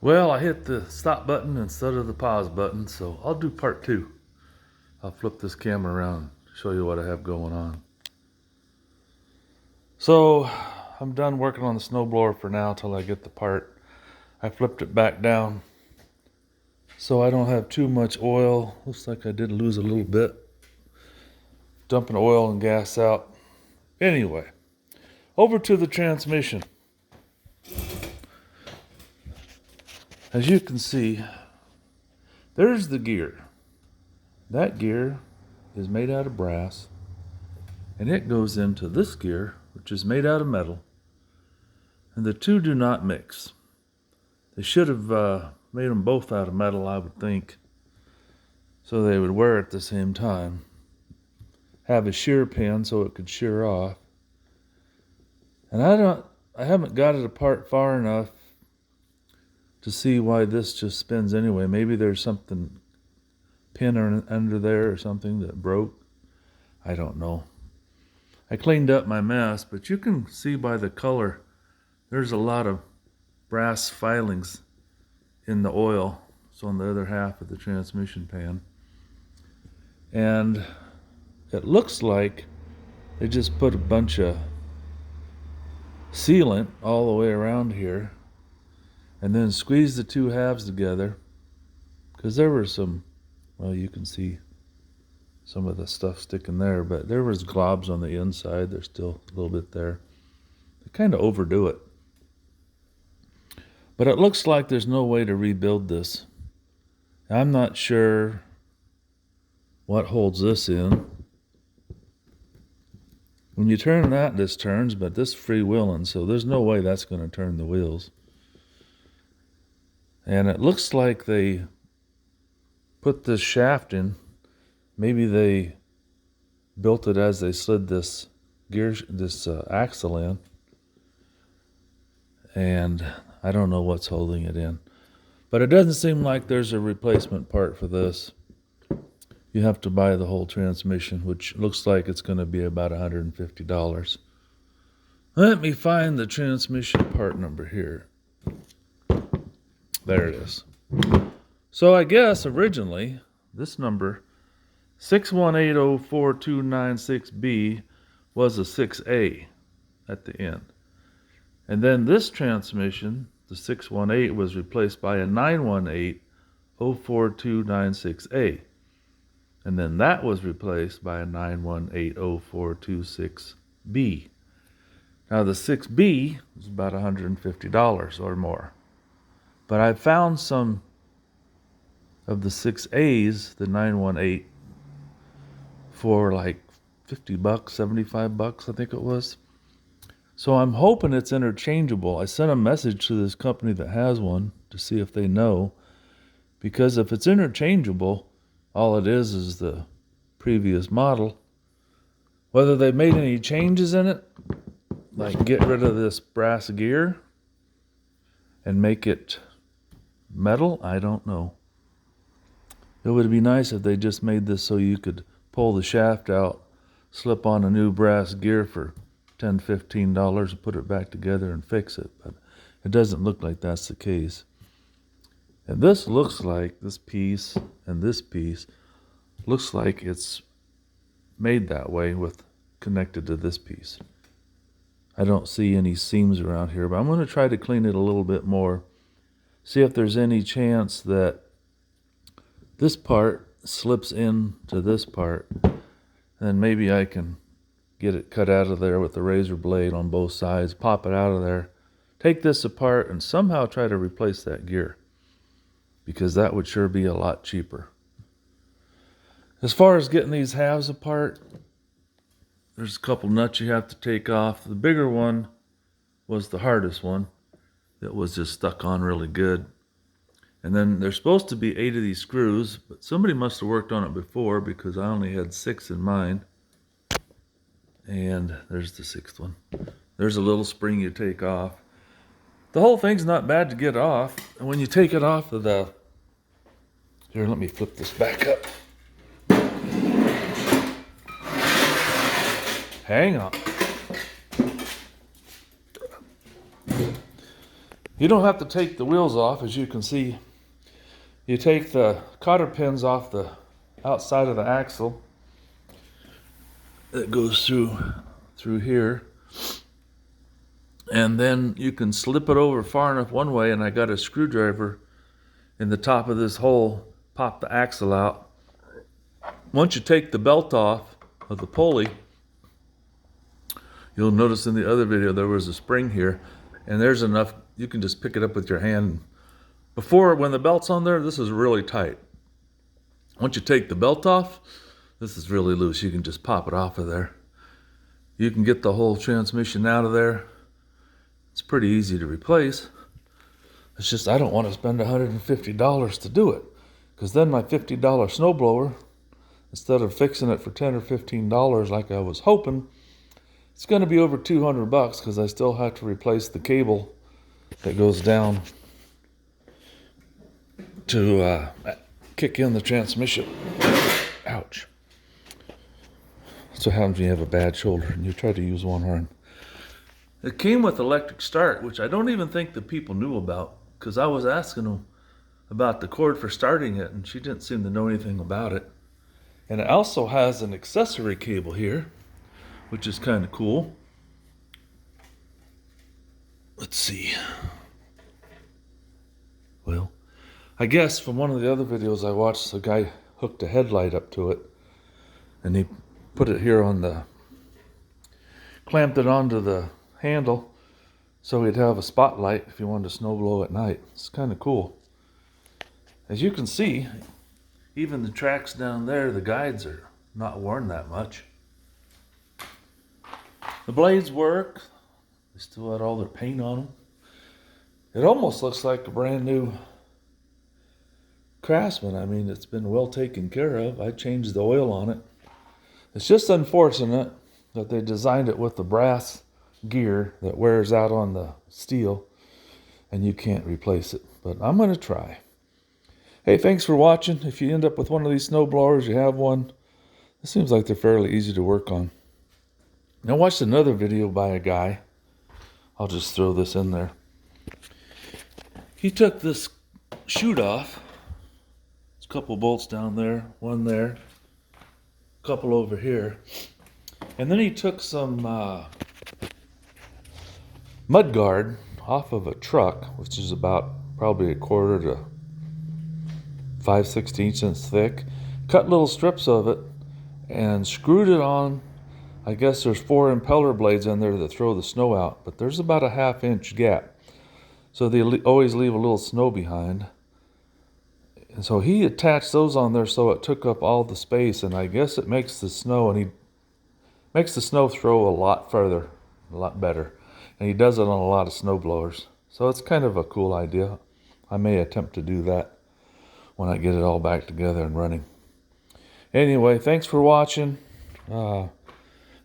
Well, I hit the stop button instead of the pause button, so I'll do part two. I'll flip this camera around, show you what I have going on. So, I'm done working on the snowblower for now till I get the part. I flipped it back down so I don't have too much oil. Looks like I did lose a little bit. Dumping oil and gas out. Anyway, over to the transmission. As you can see, there's the gear. That gear is made out of brass, and it goes into this gear, which is made out of metal, and the two do not mix. They should have made them both out of metal, I would think, so they would wear at the same time. Have a shear pin so it could shear off. And I haven't got it apart far enough to see why this just spins anyway. Maybe there's something pin under there or something that broke. I don't know. I cleaned up my mess, but you can see by the color there's a lot of brass filings in the oil. It's on the other half of the transmission pan. And it looks like they just put a bunch of sealant all the way around here and then squeeze the two halves together, because there were some, well, you can see some of the stuff sticking there, but there was globs on the inside. There's still a little bit there. They kind of overdo it. But it looks like there's no way to rebuild this. I'm not sure what holds this in. When you turn that, this turns, but this freewheeling, so there's no way that's going to turn the wheels. And it looks like they put this shaft in. Maybe they built it as they slid this axle in. And I don't know what's holding it in. But it doesn't seem like there's a replacement part for this. You have to buy the whole transmission, which looks like it's going to be about $150. Let me find the transmission part number here. There it is. So I guess originally this number 618049296B was a 6A at the end. And then this transmission, the 618, was replaced by a 918049296A. And then that was replaced by a 9180426B. Now the 6B is about $150 or more. But I found some of the 6As, the 918, for like $50, $75, I think it was. So I'm hoping it's interchangeable. I sent a message to this company that has one to see if they know. Because if it's interchangeable, all it is the previous model. Whether they made any changes in it, like get rid of this brass gear and make it metal, I don't know. It would be nice if they just made this so you could pull the shaft out, slip on a new brass gear for $10, $15 and put it back together and fix it. But it doesn't look like that's the case. And this looks like, this piece and this piece looks like it's made that way with connected to this piece. I don't see any seams around here, but I'm going to try to clean it a little bit more. See if there's any chance that this part slips into this part. And then maybe I can get it cut out of there with the razor blade on both sides, pop it out of there, take this apart, and somehow try to replace that gear. Because that would sure be a lot cheaper. As far as getting these halves apart, there's a couple nuts you have to take off. The bigger one was the hardest one. It was just stuck on really good. And then there's supposed to be 8 of these screws, but somebody must have worked on it before because I only had 6 in mine. And there's the 6th one. There's a little spring you take off. The whole thing's not bad to get off. And when you take it off of the... Here, let me flip this back up. Hang on. You don't have to take the wheels off, as you can see. You take the cotter pins off the outside of the axle that goes through here, and then you can slip it over far enough one way, and I got a screwdriver in the top of this hole, pop the axle out. Once you take the belt off of the pulley, you'll notice in the other video there was a spring here, and there's enough, you can just pick it up with your hand. Before, when the belt's on there, this is really tight. Once you take the belt off, this is really loose. You can just pop it off of there. You can get the whole transmission out of there. It's pretty easy to replace. It's just I don't want to spend $150 to do it, because then my $50 snowblower, instead of fixing it for $10 or $15 like I was hoping, it's going to be over $200 because I still have to replace the cable that goes down to kick in the transmission. Ouch. That's what happens when you have a bad shoulder and you try to use one arm. It came with electric start, which I don't even think the people knew about, because I was asking them about the cord for starting it, and she didn't seem to know anything about it. And it also has an accessory cable here, which is kind of cool. Let's see. Well, I guess from one of the other videos I watched, the guy hooked a headlight up to it, and he put it here on the, clamped it onto the handle so he'd have a spotlight if you wanted to snow blow at night. It's kind of cool. As you can see, even the tracks down there, the guides are not worn that much. The blades work. They still had all their paint on them. It almost looks like a brand new Craftsman. I mean, it's been well taken care of. I changed the oil on it. It's just unfortunate that they designed it with the brass gear that wears out on the steel and you can't replace it. But I'm going to try. Hey, thanks for watching. If you end up with one of these snow blowers, you have one, it seems like they're fairly easy to work on. I watched another video by a guy. I'll just throw this in there. He took this chute off. There's a couple bolts down there, one there, a couple over here. And then he took some mud guard off of a truck, which is about probably a quarter to 5/16 inches thick, cut little strips of it and screwed it on. I guess there's 4 impeller blades in there that throw the snow out, but there's about a 1/2 inch gap. So they always leave a little snow behind. And so he attached those on there so it took up all the space, and I guess it makes the snow, and he makes the snow throw a lot further, a lot better. And he does it on a lot of snow blowers. So it's kind of a cool idea. I may attempt to do that when I get it all back together and running. Anyway, thanks for watching.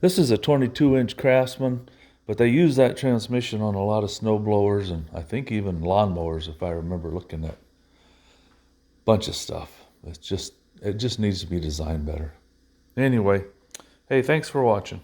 This is a 22-inch Craftsman, but they use that transmission on a lot of snow blowers and I think even lawnmowers, if I remember looking at a bunch of stuff. It just needs to be designed better. Anyway, hey, thanks for watching.